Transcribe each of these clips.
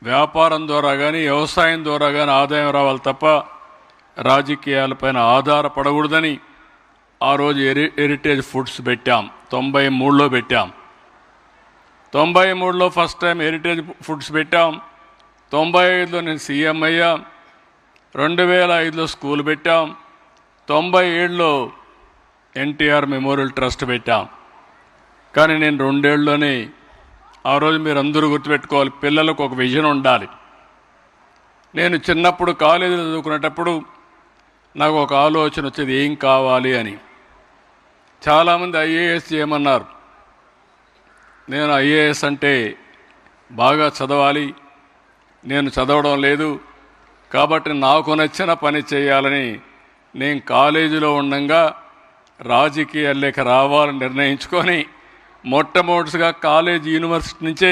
వ్యాపారం ద్వారా కానీ వ్యవసాయం ద్వారా కానీ ఆదాయం రావాలి తప్ప రాజకీయాలపైన ఆధారపడకూడదని ఆ రోజు హెరిటేజ్ ఫుడ్స్ పెట్టాం. 93లో పెట్టాం. 93లో ఫస్ట్ టైం హెరిటేజ్ ఫుడ్స్ పెట్టాం. 95లో నేను సీఎం అయ్యా. 2005లో స్కూల్ పెట్టాం. 97లో ఎన్టీఆర్ మెమోరియల్ ట్రస్ట్ పెట్టాం. కానీ నేను 2 ఏళ్ళలోనే ఆ రోజు మీరు అందరూ గుర్తుపెట్టుకోవాలి, పిల్లలకు ఒక విజన్ ఉండాలి. నేను చిన్నప్పుడు కాలేజీలో చదువుకునేటప్పుడు నాకు ఒక ఆలోచన వచ్చేది, ఏం కావాలి అని. చాలామంది ఐఏఎస్ చేయమన్నారు. నేను ఐఏఎస్ అంటే బాగా చదవాలి, నేను చదవడం లేదు కాబట్టి నాకు నచ్చిన పని చేయాలని నేను కాలేజీలో ఉండగా రాజకీయాల్లోకి రావాలని నిర్ణయించుకొని మొట్టమొదటిగా కాలేజీ యూనివర్సిటీ నుంచే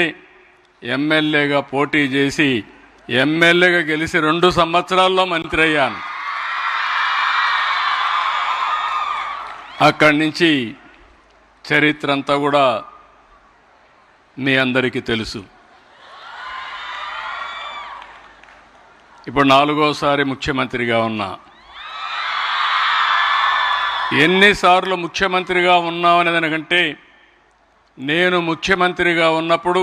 ఎమ్మెల్యేగా పోటీ చేసి ఎమ్మెల్యేగా గెలిచి 2 సంవత్సరాల్లో మంత్రి అయ్యాను. అక్కడి నుంచి చరిత్ర అంతా కూడా మీ అందరికీ తెలుసు. ఇప్పుడు 4వసారి ముఖ్యమంత్రిగా ఉన్నా. ఎన్నిసార్లు ముఖ్యమంత్రిగా ఉన్నామనేదానికంటే నేను ముఖ్యమంత్రిగా ఉన్నప్పుడు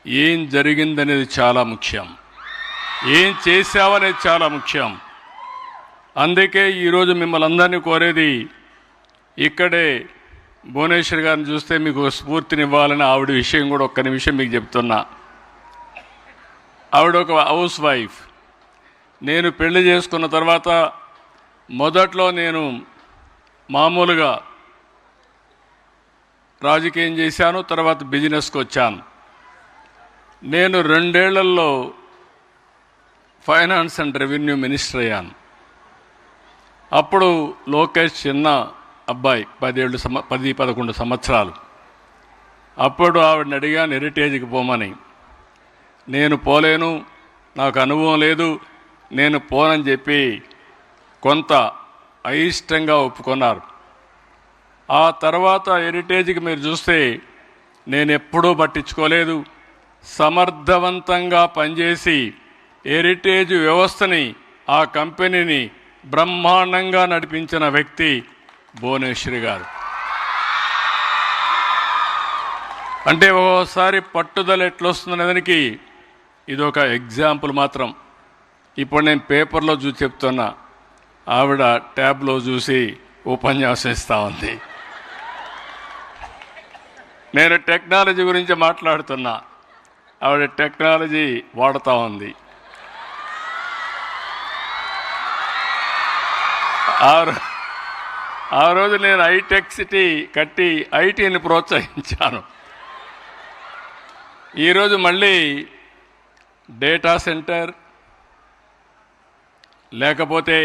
ఏం జరిగిందనేది చాలా ముఖ్యం, ఏం చేశావనేది చాలా ముఖ్యం. అందుకే ఈరోజు మిమ్మల్ని అందరినీ కోరేది, ఇక్కడే భువనేశ్వర్ గారిని చూస్తే మీకు స్ఫూర్తినివ్వాలని ఆవిడ విషయం కూడా ఒక్క నిమిషం మీకు చెప్తున్నా. ఆవిడ ఒక హౌస్ వైఫ్. నేను పెళ్లి చేసుకున్న తర్వాత మొదట్లో నేను మామూలుగా రాజకీయం చేశాను, తర్వాత బిజినెస్కి వచ్చాను. నేను 2 ఏళ్లలో ఫైనాన్స్ అండ్ రెవెన్యూ మినిస్టర్ అయ్యాను. అప్పుడు లోకేష్ చిన్న అబ్బాయి, 10-11 సంవత్సరాలు. అప్పుడు ఆవిడని అడిగాను హెరిటేజ్కి పోమని. నేను పోలేను, నాకు అనుభవం లేదు, నేను పోనని చెప్పి కొంత అయిష్టంగా ఒప్పుకున్నారు. ఆ తర్వాత హెరిటేజ్కి మీరు చూస్తే నేను ఎప్పుడూ పట్టించుకోలేదు. సమర్థవంతంగా పనిచేసి హెరిటేజ్ వ్యవస్థని, ఆ కంపెనీని బ్రహ్మాండంగా నడిపించిన వ్యక్తి భువనేశ్వరి గారు. అంటే ఒక్కోసారి పట్టుదల ఎట్లొస్తుందనేదానికి ఇదొక ఎగ్జాంపుల్ మాత్రం. ఇప్పుడు నేను పేపర్లో చూసి చెప్తున్నా, ఆవిడ ట్యాబ్లో చూసి ఉపన్యాసం ఇస్తూ ఉంది. నేను టెక్నాలజీ గురించి మాట్లాడుతున్నా, ఆవిడ టెక్నాలజీ వాడుతూ ఉంది. ఆ రోజు నేను హైటెక్ సిటీ కట్టి ఐటీని ప్రోత్సహించాను. ఈరోజు మళ్ళీ డేటా సెంటర్, లేకపోతే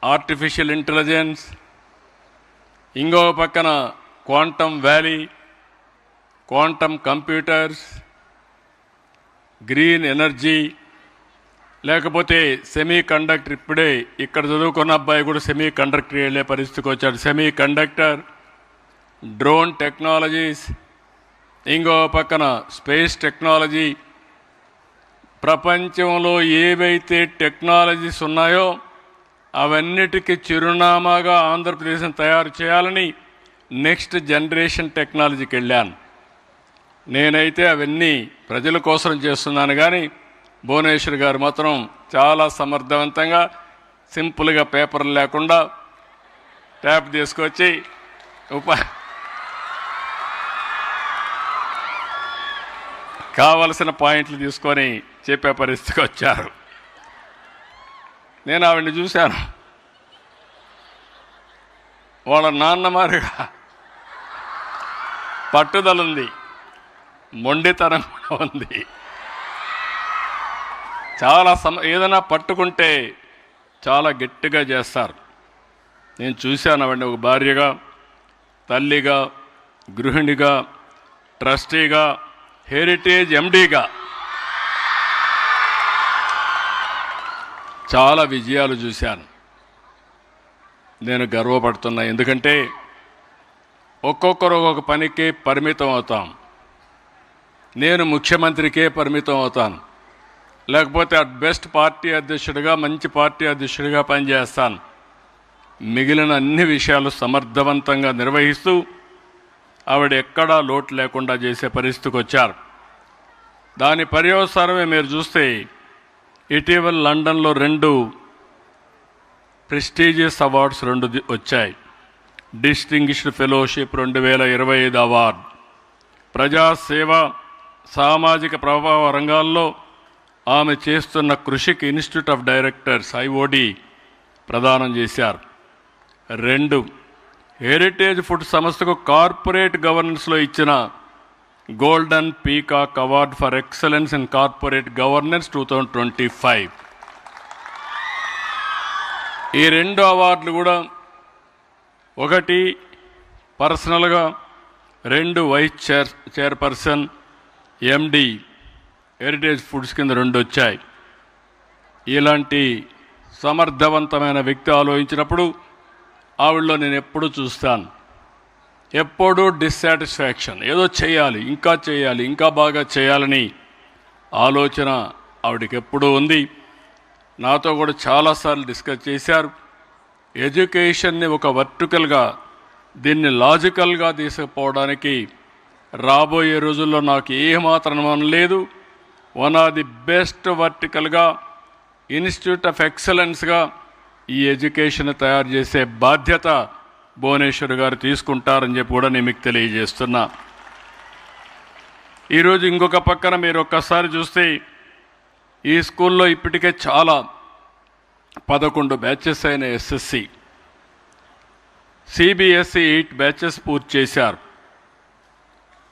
ఆర్టిఫిషియల్ ఇంటెలిజెన్స్, ఇంకో పక్కన quantum valley, quantum computers, green energy, లేకపోతే సెమీ కండక్టర్. ఇప్పుడే ఇక్కడ చదువుకున్న అబ్బాయి కూడా సెమీ కండక్టర్ వెళ్ళే పరిస్థితికి వచ్చాడు. సెమీ కండక్టర్, డ్రోన్ టెక్నాలజీస్, ఇంకో పక్కన స్పేస్ టెక్నాలజీ. ప్రపంచంలో ఏవైతే టెక్నాలజీస్ ఉన్నాయో అవన్నిటికీ చిరునామాగా ఆంధ్రప్రదేశ్ని తయారు చేయాలని నెక్స్ట్ జనరేషన్ టెక్నాలజీకి వెళ్ళాను. నేనైతే అవన్నీ ప్రజల కోసం చేస్తున్నాను, కానీ భువనేశ్వర్ గారు మాత్రం చాలా సమర్థవంతంగా సింపుల్గా పేపర్లు లేకుండా ట్యాప్ తీసుకొచ్చి కావలసిన పాయింట్లు తీసుకొని చెప్పే పరిస్థితికి వచ్చారు. నేను ఆవిడని చూశాను. వాళ్ళ నాన్న మారిగా పట్టుదల ఉంది, మొండితనం కూడా ఉంది. చాలా ఏదైనా పట్టుకుంటే చాలా గట్టిగా చేస్తారు. నేను చూశాను ఆవిడని ఒక భార్యగా, తల్లిగా, గృహిణిగా, ట్రస్టీగా, హెరిటేజ్ ఎండీగా చాలా విజయాలు చూశాను. నేను గర్వపడుతున్నా. ఎందుకంటే ఒక్కొక్కరు ఒక్కొక్క పనికి పరిమితం అవుతాం. నేను ముఖ్యమంత్రికే పరిమితం అవుతాను. లేకపోతే అట్ బెస్ట్ పార్టీ అధ్యక్షుడిగా, మంచి పార్టీ అధ్యక్షుడిగా పనిచేస్తాను. మిగిలిన అన్ని విషయాలు సమర్థవంతంగా నిర్వహిస్తూ ఆవిడ ఎక్కడా లోటు లేకుండా చేసే పరిస్థితికి వచ్చారు. దాని పర్యవసానమే మీరు చూస్తే ఇటీవల లండన్లో 2 ప్రెస్టీజియస్ అవార్డ్స్ 2 వచ్చాయి. డిస్టింగ్విష్డ్ ఫెలోషిప్ 2025 అవార్డు, ప్రజాసేవ, సామాజిక ప్రభావ రంగాల్లో ఆమె చేస్తున్న కృషికి ఇన్స్టిట్యూట్ ఆఫ్ డైరెక్టర్స్ IOD ప్రదానం చేశారు. 2 హెరిటేజ్ ఫుడ్ సంస్థకు కార్పొరేట్ గవర్నెన్స్లో ఇచ్చిన golden peacock award for excellence in corporate governance 2025. ఈ 2 అవార్డులు కూడా, ఒకటి పర్సనల్గా, 2 vice chairperson MD Heritage Foods కింద 2 వచ్చాయి. ఇలాంటి సమర్థవంతమైన వ్యక్తి ఆలోచించినప్పుడు ఆవిడలో నేను ఎప్పుడు చూస్తాను, ఎప్పుడూ డిస్సాటిస్ఫాక్షన్, ఏదో చేయాలి, ఇంకా చేయాలి, ఇంకా బాగా చేయాలని ఆలోచన ఆవిడకి ఎప్పుడూ ఉంది. నాతో కూడా చాలాసార్లు డిస్కస్ చేశారు. ఎడ్యుకేషన్ని ఒక వర్టికల్గా, దీన్ని లాజికల్గా తీసుకుపోవడానికి రాబోయే రోజుల్లో నాకు ఏమాత్రం అనుమానం లేదు. వన్ ఆఫ్ ది బెస్ట్ వర్టికల్గా, ఇన్స్టిట్యూట్ ఆఫ్ ఎక్సలెన్స్గా ఈ ఎడ్యుకేషన్ తయారు చేసే బాధ్యత భువనేశ్వర్ గారు తీసుకుంటారని చెప్పి కూడా నేను మీకు తెలియజేస్తున్నా. ఈరోజు ఇంకొక పక్కన మీరు ఒక్కసారి చూస్తే ఈ స్కూల్లో ఇప్పటికే చాలా 11 బ్యాచెస్ అయిన SSC, CBSE 8 బ్యాచెస్ పూర్తి చేశారు.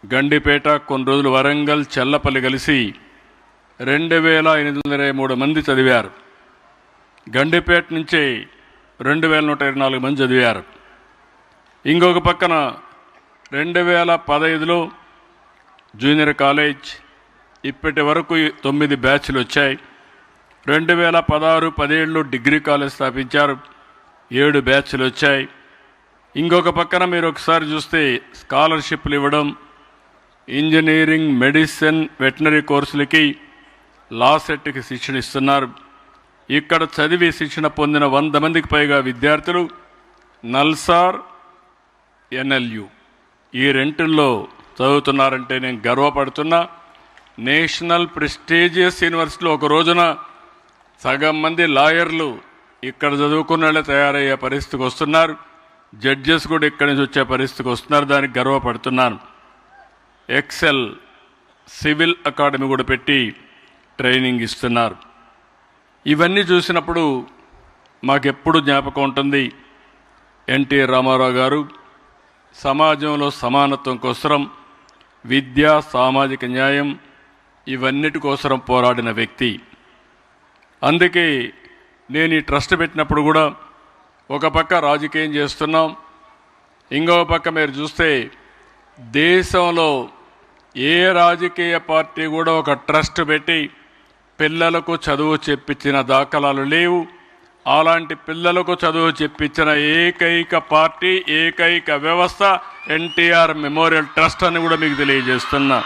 గండిపేట, కొన్ని రోజులు వరంగల్, చెల్లపల్లి కలిసి 2823 మంది చదివారు. గండిపేట నుంచే 2124 మంది చదివారు. ఇంకొక పక్కన 2015లో జూనియర్ కాలేజ్, ఇప్పటి వరకు 9 బ్యాచ్లు వచ్చాయి. 2016-17లో డిగ్రీ కాలేజ్ స్థాపించారు, 7 బ్యాచ్లు వచ్చాయి. ఇంకొక పక్కన మీరు ఒకసారి చూస్తే స్కాలర్షిప్లు ఇవ్వడం, ఇంజనీరింగ్, మెడిసిన్, వెటనరీ కోర్సులకి, లా సెట్కి శిక్షణ ఇస్తున్నారు. ఇక్కడ చదివి శిక్షణ పొందిన 100 మందికి పైగా విద్యార్థులు నల్సార్, NLU ఈ 2లో చదువుతున్నారంటే నేను గర్వపడుతున్నా. నేషనల్ ప్రెస్టీజియస్ యూనివర్సిటీలో ఒక రోజున సగం మంది లాయర్లు ఇక్కడ చదువుకున్న వాళ్ళే తయారయ్యే పరిస్థితికి వస్తున్నారు. జడ్జెస్ కూడా ఇక్కడి నుంచి వచ్చే పరిస్థితికి వస్తున్నారు. దానికి గర్వపడుతున్నాను. ఎక్సెల్ సివిల్ అకాడమీ కూడా పెట్టి ట్రైనింగ్ ఇస్తున్నారు. ఇవన్నీ చూసినప్పుడు మాకెప్పుడు జ్ఞాపకం ఉంటుంది, NT రామారావు గారు సమాజంలో సమానత్వం కోసం, విద్య, సామాజిక న్యాయం ఇవన్నిటి కోసం పోరాడిన వ్యక్తి. అందుకే నేను ఈ ట్రస్ట్ పెట్టినప్పుడు కూడా ఒక పక్క రాజకీయం చేస్తున్నాం, ఇంకొక పక్క మీరు చూస్తే దేశంలో ఏ రాజకీయ పార్టీ కూడా ఒక ట్రస్ట్ పెట్టి పిల్లలకు చదువు చెప్పించిన దాఖలాలు లేవు. అలాంటి పిల్లలకు చదువు చెప్పించిన ఏకైక పార్టీ, ఏకైక వ్యవస్థ NTR మెమోరియల్ ట్రస్ట్ అని కూడా మీకు తెలియజేస్తున్నా.